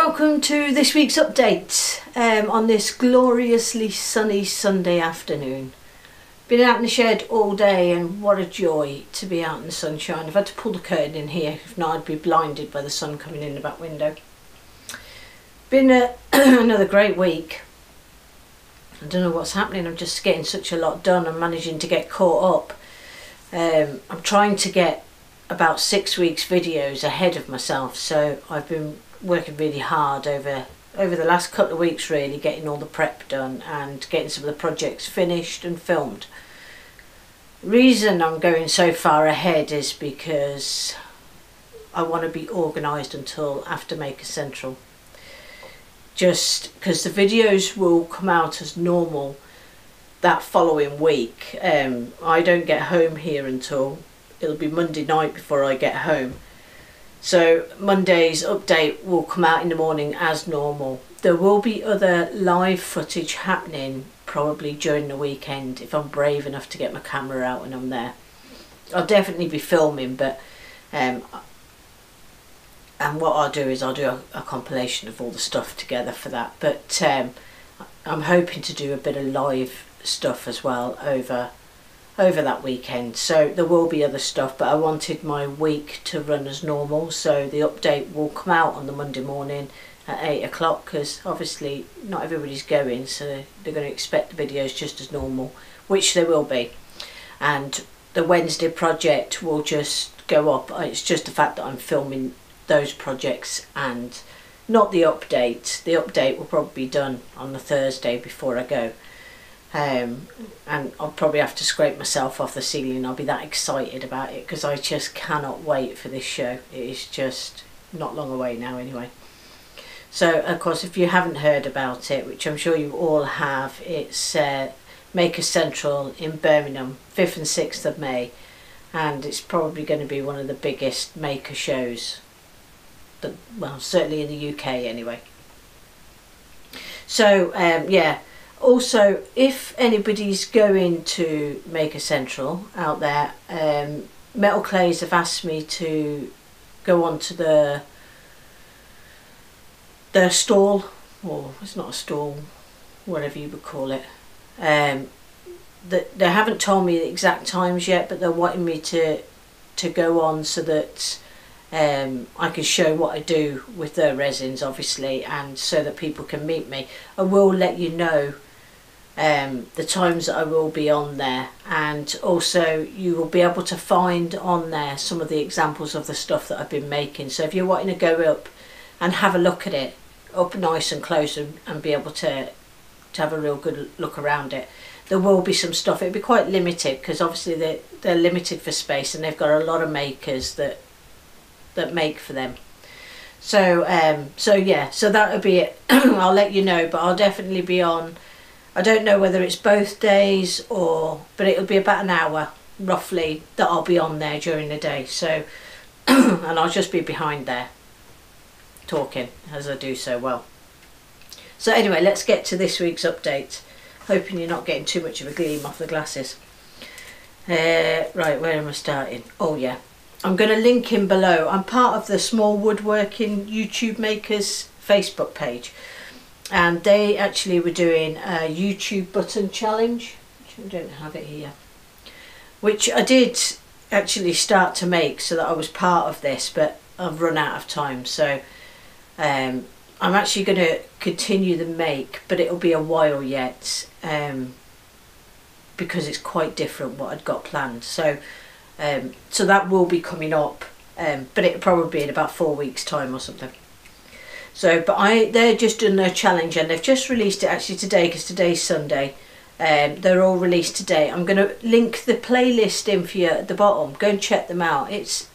welcome to this week's update on this gloriously sunny Sunday afternoon. Been out in the shed all day and what a joy to be out in the sunshine. I've had to pull the curtain in here, if not I'd be blinded by the sun coming in the back window. Been another great week. I don't know what's happening, I'm just getting such a lot done. I'm managing to get caught up. I'm trying to get about 6 weeks videos ahead of myself, so I've been working really hard over the last couple of weeks, really getting all the prep done and getting some of the projects finished and filmed. The reason I'm going so far ahead is because I want to be organised until after Maker Central, just because the videos will come out as normal that following week. I don't get home here until it'll be Monday night before I get home. So Monday's update will come out in the morning as normal. There will be other live footage happening probably during the weekend if I'm brave enough to get my camera out when I'm there. I'll definitely be filming, but and what I'll do is I'll do a compilation of all the stuff together for that. But I'm hoping to do a bit of live stuff as well over that weekend, so there will be other stuff, but I wanted my week to run as normal, so the update will come out on the Monday morning at 8 o'clock, because obviously not everybody's going, so they're going to expect the videos just as normal, which they will be. And the Wednesday project will just go up. It's just the fact that I'm filming those projects and not the update. The update will probably be done on the Thursday before I go. And I'll probably have to scrape myself off the ceiling. I'll be that excited about it because I just cannot wait for this show. It is just not long away now anyway. So of course, if you haven't heard about it, which I'm sure you all have, it's Maker Central in Birmingham, 5th and 6th of May, and it's probably going to be one of the biggest maker shows, but well, certainly in the UK anyway. So yeah. Also, if anybody's going to Maker Central out there, Metal Clays have asked me to go onto the stall, or it's not a stall, whatever you would call it. They haven't told me the exact times yet, but they're wanting me to go on so that I can show what I do with their resins, obviously, and so that people can meet me. I will let you know the times that I will be on there, and also you will be able to find on there some of the examples of the stuff that I've been making. So if you're wanting to go up and have a look at it up nice and close and be able to have a real good look around it, there will be some stuff. It'll be quite limited because obviously they're limited for space, and they've got a lot of makers that make for them. So so yeah, so that'll be it. I'll let you know, but I'll definitely be on. I don't know whether it's both days but it'll be about an hour roughly that I'll be on there during the day. So and I'll just be behind there talking as I do so well. So anyway, let's get to this week's update. Hoping you're not getting too much of a gleam off the glasses. Right, where am I starting? Oh yeah, I'm going to link in below. I'm part of the Small Woodworking YouTube Makers Facebook page, and they actually were doing a YouTube button challenge, which I don't have it here, which I did actually start to make so that I was part of this, but I've run out of time. So I'm actually going to continue the make, but it'll be a while yet, because it's quite different what I'd got planned. So so that will be coming up, but it'll probably be in about 4 weeks time or something. So, but they're just doing their challenge, and they've just released it actually today, because today's Sunday. They're all released today. I'm going to link the playlist in for you at the bottom. Go and check them out. It's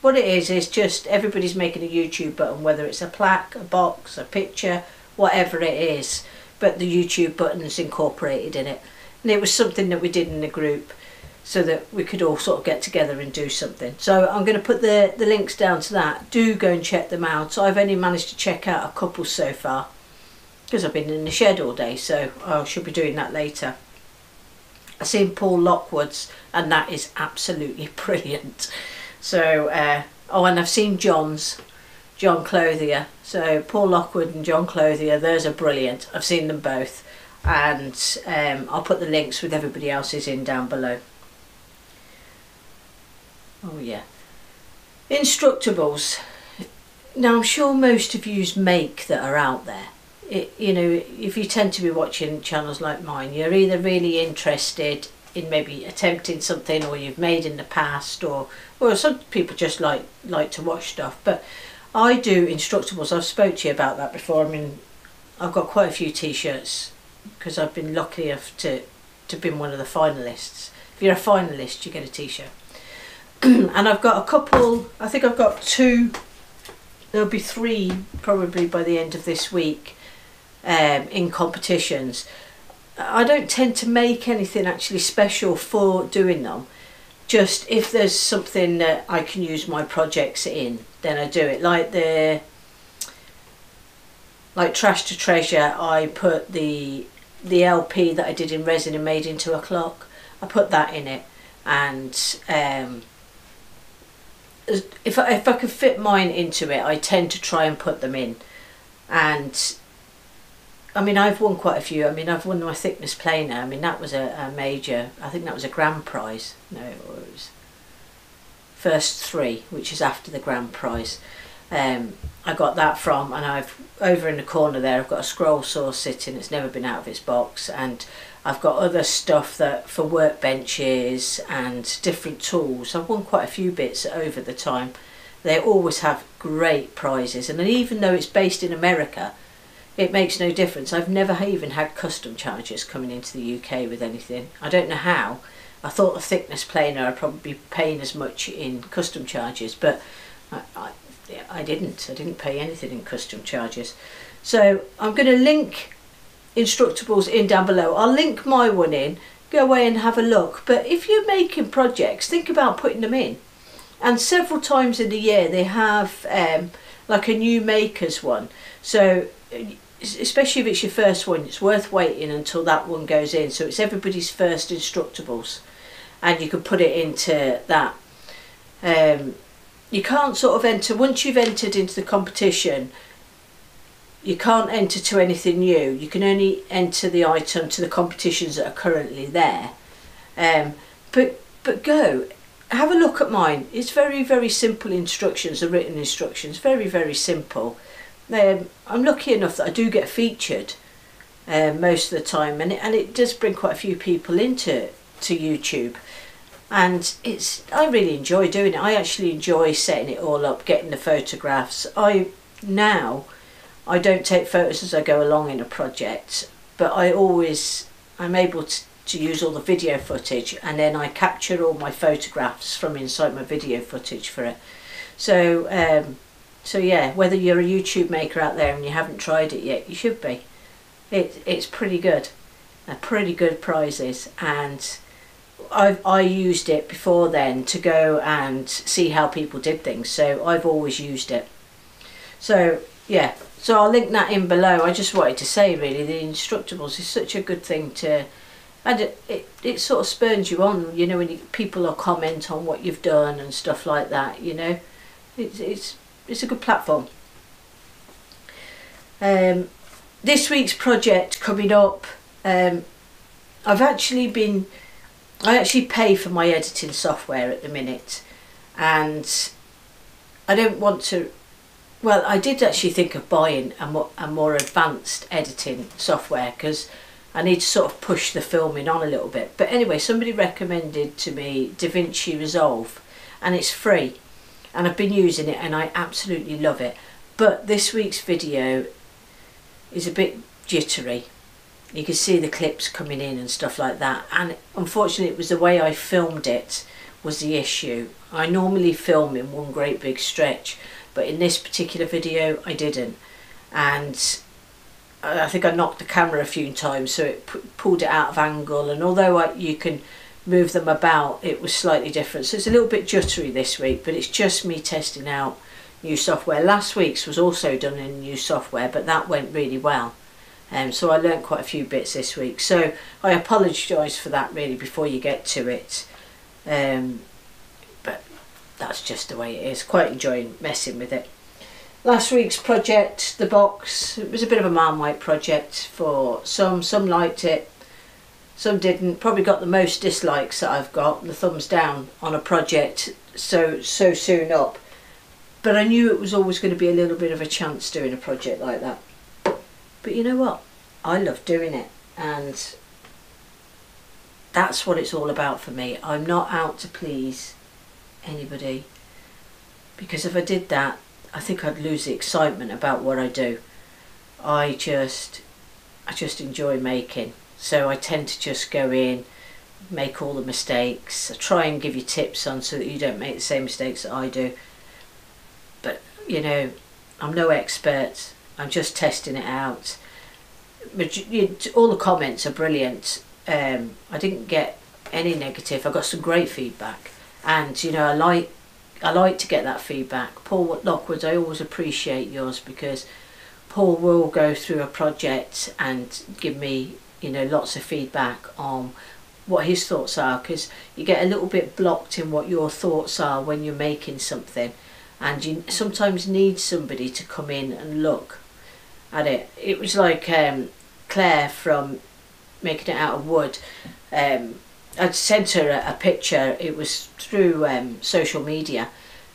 what it is just everybody's making a YouTube button, whether it's a plaque, a box, a picture, whatever it is. But the YouTube button's incorporated in it, and it was something that we did in the group, so that we could all sort of get together and do something. So I'm going to put the links down to that. Do go and check them out. I've only managed to check out a couple so far because I've been in the shed all day, so I should be doing that later. I've seen Paul Lockwood's, and that is absolutely brilliant. So oh, and I've seen John's, John Clothier. So Paul Lockwood and John Clothier, those are brilliant. I've seen them both, and I'll put the links with everybody else's in down below. Oh yeah. Instructables. Now I'm sure most of yous make that are out there. You know, if you tend to be watching channels like mine, you're either really interested in maybe attempting something, or you've made in the past, or some people just like to watch stuff. But I do Instructables. I've spoke to you about that before. I mean, I've got quite a few t-shirts because I've been lucky enough to be one of the finalists. If you're a finalist, you get a t-shirt. And I've got a couple, I think I've got 2, there'll be 3 probably by the end of this week, in competitions. I don't tend to make anything actually special for doing them. Just if there's something that I can use my projects in, then I do it. Like Trash to Treasure, I put the LP that I did in resin and made into a clock. I put that in it, and if I could fit mine into it, I tend to try and put them in. And I mean, I've won quite a few. I mean, I've won my thickness planer. I mean, that was a major, I think that was a grand prize. No, it was first 3, which is after the grand prize. I got that from, and I've, over in the corner there, I've got a scroll saw sitting. It's never been out of its box, and I've got other stuff that for workbenches and different tools. I've won quite a few bits over the time. They always have great prizes, and even though it's based in America, it makes no difference. I've never even had custom charges coming into the UK with anything. I don't know how. I thought the thickness planer I'd probably be paying as much in custom charges, but I didn't pay anything in custom charges. So I'm going to link Instructables in down below. I'll link my one in, go away and have a look. But if you're making projects, think about putting them in. And several times in the year they have like a new makers one. So especially if it's your first one, it's worth waiting until that one goes in. So it's everybody's first Instructables, and you can put it into that. You can't sort of enter, once you've entered into the competition, you can't enter to anything new. You can only enter the item to the competitions that are currently there. But go, have a look at mine. It's very, very simple instructions, the written instructions, very, very simple. I'm lucky enough that I do get featured most of the time, and it does bring quite a few people into YouTube. And I really enjoy doing it. I actually enjoy setting it all up, getting the photographs. I don't take photos as I go along in a project, but I'm able to use all the video footage, and then I capture all my photographs from inside my video footage for it. So yeah, whether you're a YouTube maker out there and you haven't tried it yet, you should be. It's pretty good. They're pretty good prizes, and I used it before then to go and see how people did things, so I've always used it. So yeah, so I'll link that in below. I just wanted to say, really, the Instructables is such a good thing to, and it sort of spurs you on, you know, when people will comment on what you've done and stuff like that, you know. It's a good platform. This week's project coming up, I actually pay for my editing software at the minute, and I don't want to, well, I did actually think of buying a more advanced editing software, because I need to sort of push the filming on a little bit. But anyway, somebody recommended to me DaVinci Resolve, and it's free, and I've been using it and I absolutely love it. But this week's video is a bit jittery. You can see the clips coming in and stuff like that, and unfortunately it was the way I filmed it was the issue. I normally film in one great big stretch, but in this particular video I didn't, and I think I knocked the camera a few times, so it pulled it out of angle, and although you can move them about, it was slightly different. So it's a little bit jittery this week, but it's just me testing out new software. Last week's was also done in new software, but that went really well. So I learned quite a few bits this week, so I apologise for that really before you get to it, but that's just the way it is. Quite enjoying messing with it. last week's project, the box, it was a bit of a Marmite project for some. Some liked it, some didn't. Probably got the most dislikes that I've got, the thumbs down on a project so soon up. But I knew it was always going to be a little bit of a chance doing a project like that. But you know what? I love doing it, and that's what it's all about for me. I'm not out to please anybody, because if I did that, I think I'd lose the excitement about what I do. I just enjoy making, so I tend to just go in, make all the mistakes. I try and give you tips on so that you don't make the same mistakes that I do. But you know, I'm no expert. I'm just testing it out. All the comments are brilliant. I didn't get any negative. I got some great feedback, and you know, I like to get that feedback. Paul Lockwood, I always appreciate yours, because Paul will go through a project and give me, you know, lots of feedback on what his thoughts are, because you get a little bit blocked in what your thoughts are when you're making something, and you sometimes need somebody to come in and look at it. It was like Claire from Making It Out of Wood. I'd sent her a picture, it was through social media,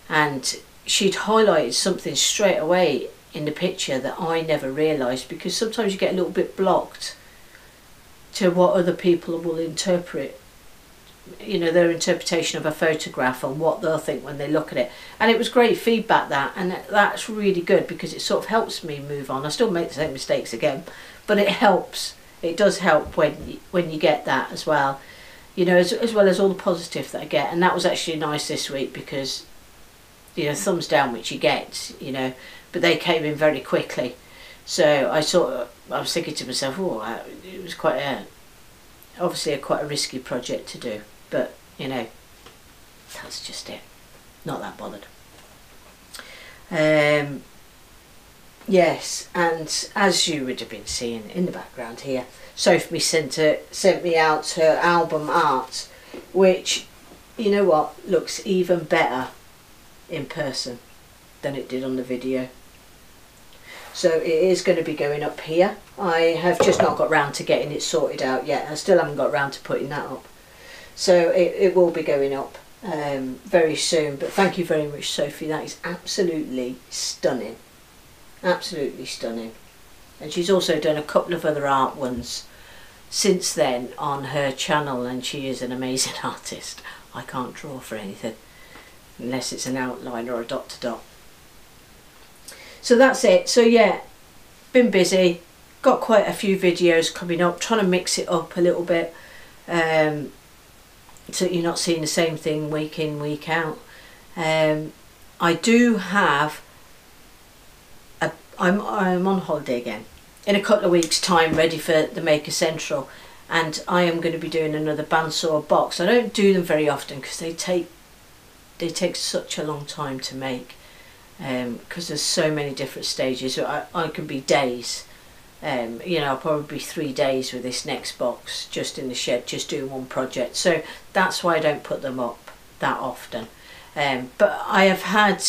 and she'd highlighted something straight away in the picture that I never realised, because sometimes you get a little bit blocked to what other people will interpret, you know, their interpretation of a photograph and what they'll think when they look at it. And it was great feedback, that, and that's really good, because it sort of helps me move on. I still make the same mistakes again, but it helps. It does help when you get that as well. You know, as well as all the positive that I get. And that was actually nice this week, because, you know, thumbs down, which you get, you know, but they came in very quickly. So I was thinking to myself, oh, it was obviously quite a risky project to do, but you know, that's just it. Not that bothered. Yes, and as you would have been seeing in the background here, Sophie sent me out her album art, which, you know what, looks even better in person than it did on the video. So it is going to be going up here. I have just not got round to getting it sorted out yet. I still haven't got round to putting that up. So it will be going up very soon. But thank you very much, Sophie. That is absolutely stunning. Absolutely stunning. And she's also done a couple of other art ones since then on her channel, and she is an amazing artist. I can't draw for anything unless it's an outline or a dot to dot. So that's it. So yeah, been busy, got quite a few videos coming up, trying to mix it up a little bit, so you're not seeing the same thing week in, week out. I do have I'm on holiday again in a couple of weeks' time, ready for the Maker Central, and I am going to be doing another bandsaw box. I don't do them very often because they take such a long time to make, because there's so many different stages. So I can be days, you know, I'll probably be 3 days with this next box just in the shed, just doing one project. So that's why I don't put them up that often. But I have had,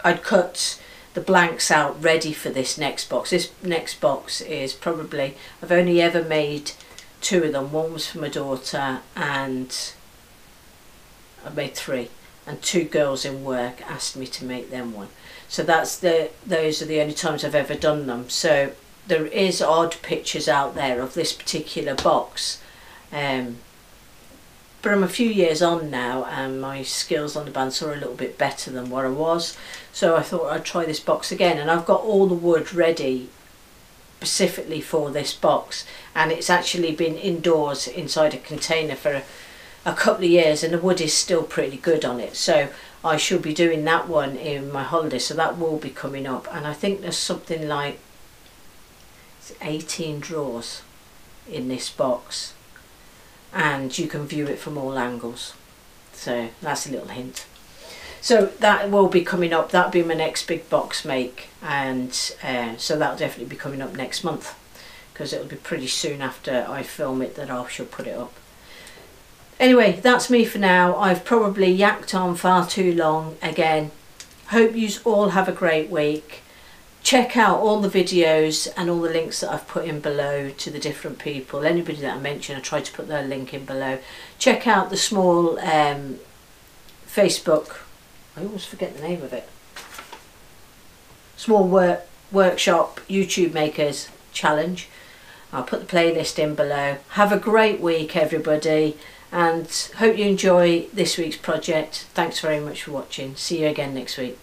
I'd cut the blanks out ready for this next box. This next box is probably, I've only ever made 2 of them. One was for my daughter, and I've made 3, and 2 girls in work asked me to make them one. So those are the only times I've ever done them. So there is odd pictures out there of this particular box, but I'm a few years on now, and my skills on the bandsaw are a little bit better than what I was. So I thought I'd try this box again, and I've got all the wood ready specifically for this box, and it's actually been indoors inside a container for a couple of years, and the wood is still pretty good on it. So I shall be doing that one in my holiday, so that will be coming up. And I think there's something like 18 drawers in this box, and you can view it from all angles. So that's a little hint. So that will be coming up. That'll be my next big box make, and so that'll definitely be coming up next month, because it'll be pretty soon after I film it that I shall put it up. Anyway, that's me for now. I've probably yacked on far too long again. hope you all have a great week. Check out all the videos and all the links that I've put in below to the different people. Anybody that I mention, I tried to put their link in below. Check out the small Facebook, I always forget the name of it, small workshop YouTube makers challenge. I'll put the playlist in below. Have a great week, everybody, and hope you enjoy this week's project. Thanks very much for watching. See you again next week.